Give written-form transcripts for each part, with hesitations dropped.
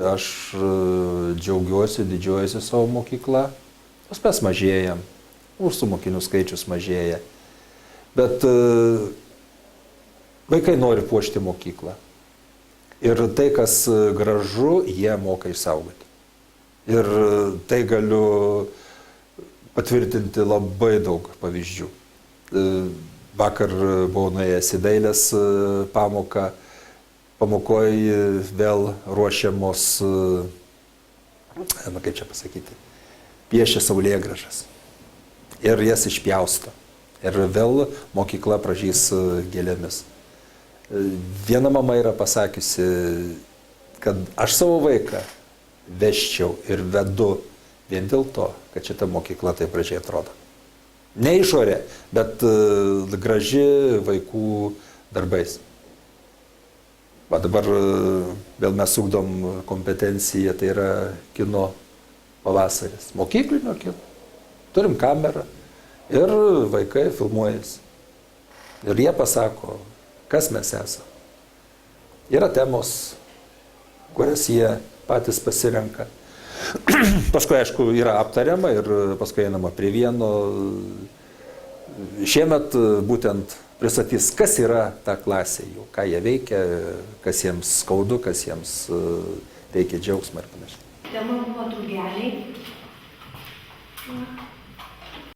Aš džiaugiuosi, didžiuojuosi savo mokyklą. Mes mažėjam, mūsų mokinių skaičius mažėja. Bet vaikai nori puošti mokyklą. Ir tai, kas gražu, jie moka išsaugoti. Ir tai galiu patvirtinti labai daug pavyzdžių. Vakar buvau nuėjęs į dailės pamoką. Pamokoje vėl ruošiamos, kaip čia pasakyti, piešia saulėgražas. Ir jas išpjausto. Ir vėl mokykla pražys gėlėmis. Viena mama yra pasakiusi, kad aš savo vaiką veščiau ir vedu vien dėl to, kad šita mokykla taip gražiai atrodo. Ne išorė, bet graži vaikų darbais. Va dabar vėl mes ugdom kompetenciją, tai yra kino pavasaris, mokyklinio kino. Turim kamerą ir vaikai filmuojasi. Ir jie pasako, kas mes esame. Yra temos, kurias jie patys pasirenka. Paskui, aišku, yra aptariama ir paskui einama prie vieno. Šiemet būtent pristatys, kas yra ta klasė jų, ką jie veikia, kas jiems skaudu, kas jiems teikia džiaugsmą ir panašiai. Tema buvo drugeliai.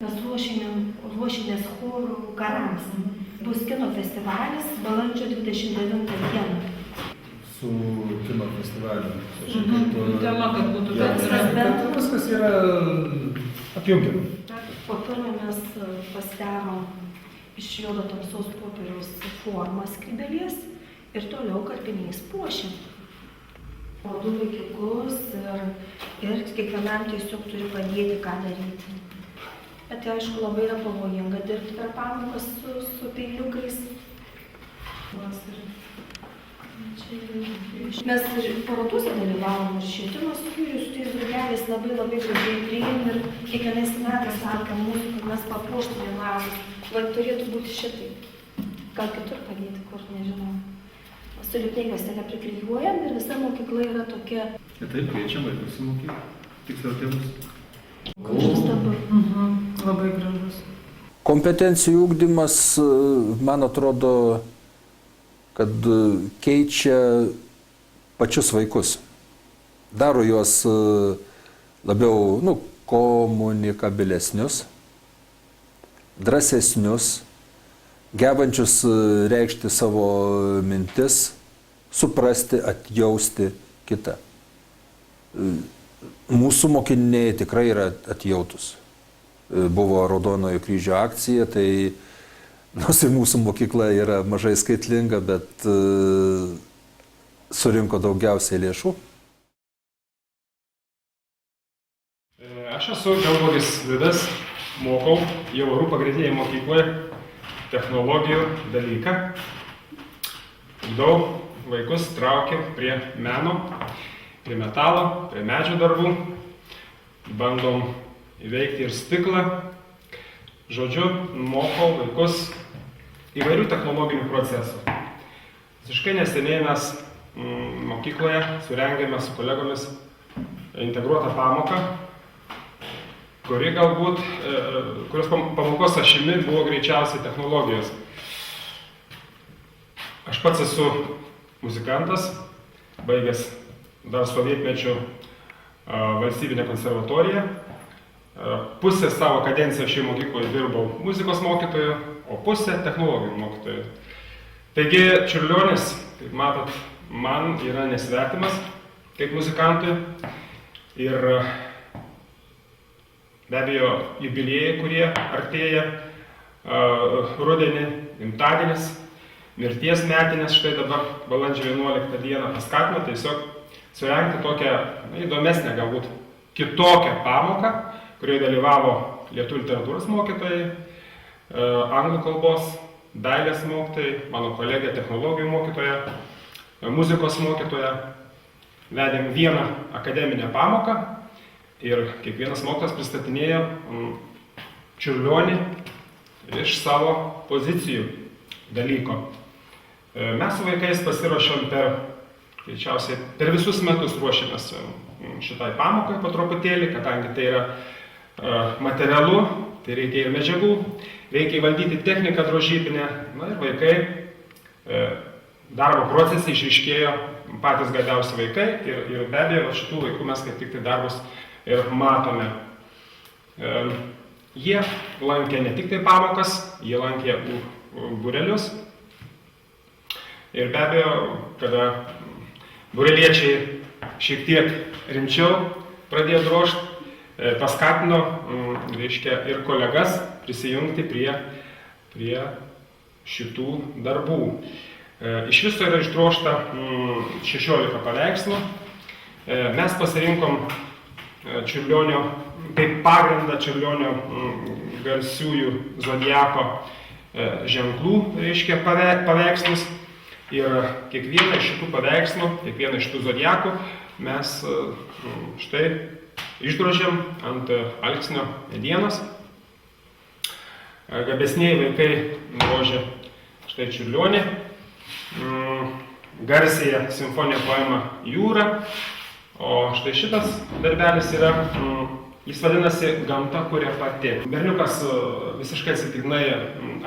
Mes ruošėmės chorų karams. Bus kino festivalis balandžio 29 dieną. Su kino festivaliu. Tema, kad būtų viskas yra apjungiama. Po pirmo mes pasidarom iš juodo tamsaus popieriaus formą skrybėlės ir toliau karpiniais puošiam. Po du vaikiukus ir kiekvienam tiesiog turi padėti, ką daryti. Bet tai, aišku, labai yra pavojinga dirbti per pamokas su peiliukais. Mes parodose dalyvavom ir švietimo skyrius, su tais drugeliais labai gražiai priėmė ir kiekvienais metais sakė mūsų, kad mes papuoštume langus. Va, turėtų būti šitai. Gal kitur padėti, kur nežinau. Su liutnėkos ten priklijuojam ir visa mokykla yra tokia. Ir taip kviečiam vaikus į mokyklą. Tiksliau tėvus. Gražus dabar. Labai gražus. Kompetencijų ugdymas, man atrodo, kad keičia pačius vaikus. Daro juos labiau komunikabilesnius, drąsesnius, gebančius reikšti savo mintis, suprasti, atjausti kitą. Mūsų mokiniai tikrai yra atjautus. Buvo Raudonojo kryžio akcija, tai nors ir mūsų mokykla yra mažai skaitlinga, bet surinko daugiausiai lėšų. Aš esu Gelgogis Vidas, mokau jau Orų pagrindinėje mokykloje technologijų dalyką. Daug vaikus traukiu prie meno, prie metalo, prie medžio darbų. Bandom įveikti ir stiklą. Žodžiu, mokau vaikus įvairių technologinių procesų. Visiškai neseniai mes mokykloje surengėme su kolegomis integruotą pamoką, kurios pamokos ašimi buvo greičiausiai technologijos. Aš pats esu muzikantas, baigęs dar sovietmečiu valstybinę konservatoriją. Pusę savo kadenciją šioje mokykloje dirbau muzikos mokytoju, o pusę technologijų mokytoju. Taigi Čiurlionis, kaip matot, man yra nesvetimas kaip muzikantui. Ir be abejo jubiliejai, kurie artėja rudenį, gimtadienis, mirties metinės, štai dabar balandžio 11 dieną paskatino tiesiog surengti tokią įdomesnę, galbūt kitokią pamoką, kurioje dalyvavo lietuvių literatūros mokytojai, anglų kalbos, dailės mokytojai, mano kolegė technologijų mokytoja, muzikos mokytoja. Vedėm vieną akademinę pamoką ir kiekvienas mokytojas pristatinėjo Čiurlionį iš savo pozicijų dalyko. Mes su vaikais pasiruošėm per greičiausiai per visus metus ruošiamės šitai pamokai po truputėlį, kadangi tai yra materialu, tai reikia ir medžiagų, reikia įvaldyti techniką drožybinę, na ir vaikai darbo procesai išryškėjo patys gabiausi vaikai ir be abejo šitų vaikų mes kaip tik tai darbus ir matome. Jie lankė ne tik tai pamokas, jie lankė būrelius ir be abejo, kada būreliečiai šiek tiek rimčiau pradėjo drožti, paskatino, reiškia, ir kolegas prisijungti prie šitų darbų. Iš viso yra išdrožta 16 paveikslų. Mes pasirinkom Čiurlionio, kaip pagrindą Čiurlionio garsiųjų zodiako ženklų, reiškia, paveikslus. Ir kiekvieną iš šitų paveikslų, kiekvieną iš šitų zodiakų mes štai išdrožėm ant alksnio medienos. Gabesnieji vaikai drožė štai Čiurlionį, garsiąją simfoninę poemą Jūra, o štai šitas darbelis yra, jis vadinasi Gamta kuria pati. Berniukas visiškai atsitiktinai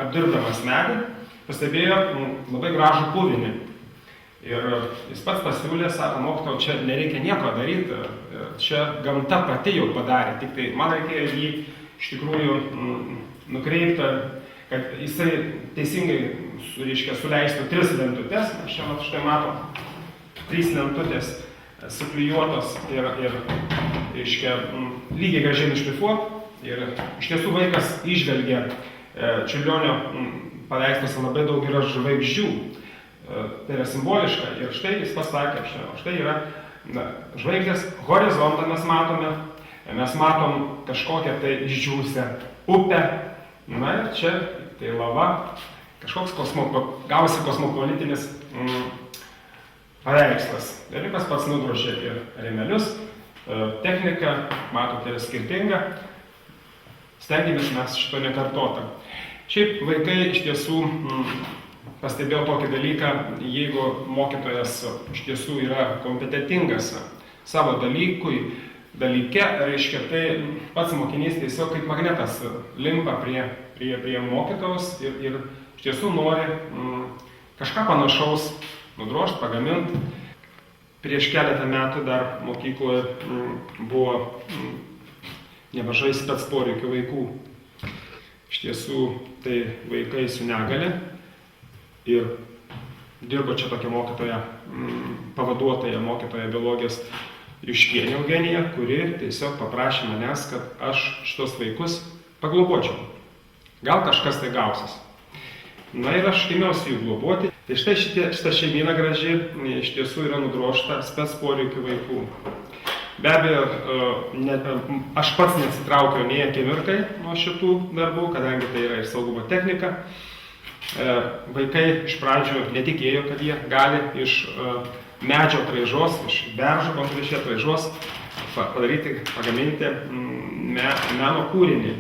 apdirbdamas medį pastebėjo labai gražų puvinį. Ir jis pats pasiūlė, sako, mokytojau, čia nereikia nieko daryti, čia gamta pati jau padarė, tik tai man reikėjo jį iš tikrųjų nukreipti, kad jisai teisingai, reiškia, suleistų 3 lentutes, mes čia štai matom 3 lentutės suklijuotos ir reiškia, lygiai gražiai nušlifuot ir iš tiesų vaikas išvelgė Čiurlionio paveiksluose labai daug yra žvaigždžių, tai yra simboliška ir štai jis pasakė, štai yra žvaigždės, horizontą mes matom kažkokią tai išdžiūvusią upę, na ir čia tai lava, kažkoks gavosi kosmopolitinis paveikslas. Berniukas pats nudrožė ir rėmelius, technika, matote, yra skirtinga, stengiamės mes šito nekartotą. Šiaip vaikai iš tiesų pastebėjo tokį dalyką, jeigu mokytojas iš tiesų yra kompetentingas savo dalyke, reiškia, tai pats mokinys tiesiog kaip magnetas limpa prie mokytojos ir iš tiesų nori kažką panašaus nudrožti, pagaminti. Prieš keletą metų dar mokykloje buvo nemažai spec poreikių vaikų. Iš tiesų, tai vaikai su negale ir dirbo čia tokia mokytoja, pavaduotoja mokytoja biologijos Juškienė Eugenija, kuri tiesiog paprašė manęs, kad aš šitos vaikus paglobočiau. Gal kažkas tai gausis. Na ir aš ėmiausi jų globoti. Tai štai šita šeimyna graži iš tiesų yra nudrožta spec poreikių vaikų. Be abejo, aš pats neatsitraukiau nei akimirkai nuo šitų darbų, kadangi tai yra ir saugumo technika. Vaikai iš pradžių netikėjo, kad jie gali iš medžio traižos, iš beržo konkrečiai traižos pagaminti meno kūrinį.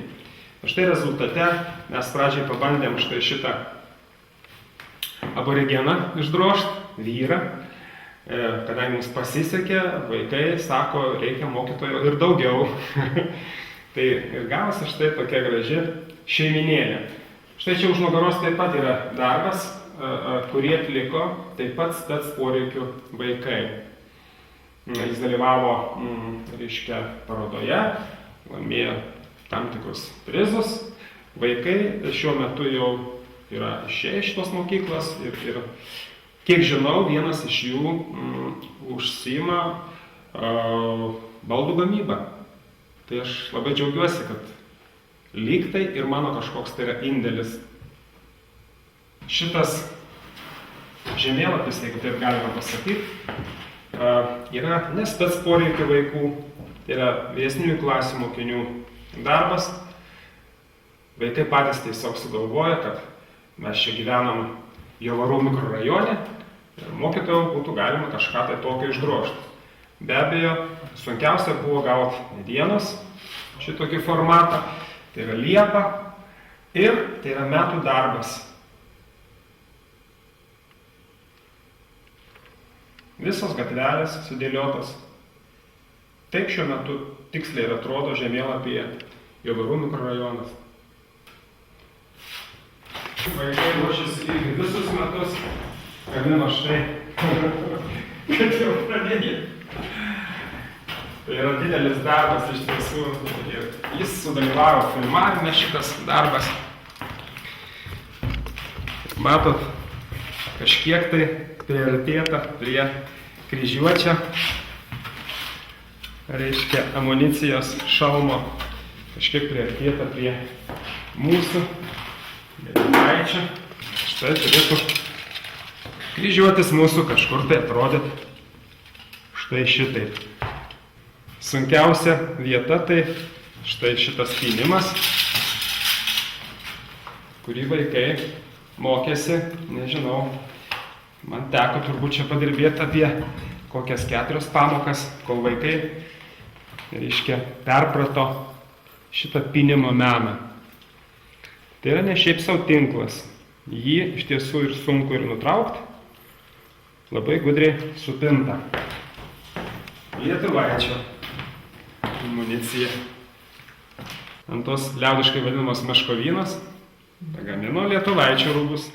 Štai rezultate mes pradžiai pabandėm štai šitą aborigeną išdrožti, vyrą. Kadangi mums pasisekė, vaikai sako, reikia mokytojo ir daugiau. Tai ir gavosi štai tokia graži šeiminėlė. Štai čia už nugaros taip pat yra darbas, kurį atliko taip pat spec poreikių vaikai. Jis dalyvavo, reiškia, parodoje, laimėjo tam tikrus prizus. Vaikai šiuo metu jau yra išėję iš tos mokyklos ir kiek žinau, vienas iš jų užsiima baldų gamybą. Tai aš labai džiaugiuosi, kad lyg tai ir mano kažkoks tai yra indėlis. Šitas žemėlapis, jeigu taip galima pasakyti, yra ne spec poreikių vaikų, tai yra vyresniųjų klasių mokinių darbas. Vaikai patys tiesiog sugalvoja, kad mes čia gyvenam Jovarų mikrorajone ir mokytojų būtų galima kažką tai tokio išdrožti. Be abejo, sunkiausia buvo gauti medienos šitokį formatą, tai yra liepa ir tai yra metų darbas. Visos gatvelės sudėliotos. Taip šiuo metu tiksliai ir atrodo žemėlapyje Jovarų mikrorajonas. Vaikai ruošiasi irgi visus metus, gamino štai, kad jau pradėjo. Tai yra didelis darbas iš tiesų. Ir jis sudalyvavo filmavime šitas darbas. Matot, kažkiek tai priartėta prie kryžiuočio, reiškia amunicijos šalmo, kažkiek priartėta prie mūsų Lietuvaičio. Štai turėtų kryžiuotis mūsų kažkur tai atrodyti štai šitaip. Sunkiausia vieta tai štai šitas pynimas, kurį vaikai mokėsi, nežinau, man teko turbūt čia padirbėti apie kokias 4 pamokas, kol vaikai, reiškia, perprato šitą pynimo meną. Tai yra ne šiaip savo tinklas. Jį iš tiesų ir sunku ir nutraukti, labai gudriai supinta. Lietuvaičio amunicija. Ant tos liaudiškai vadinamos meškovynos pagamino Lietuvaičio rūbus.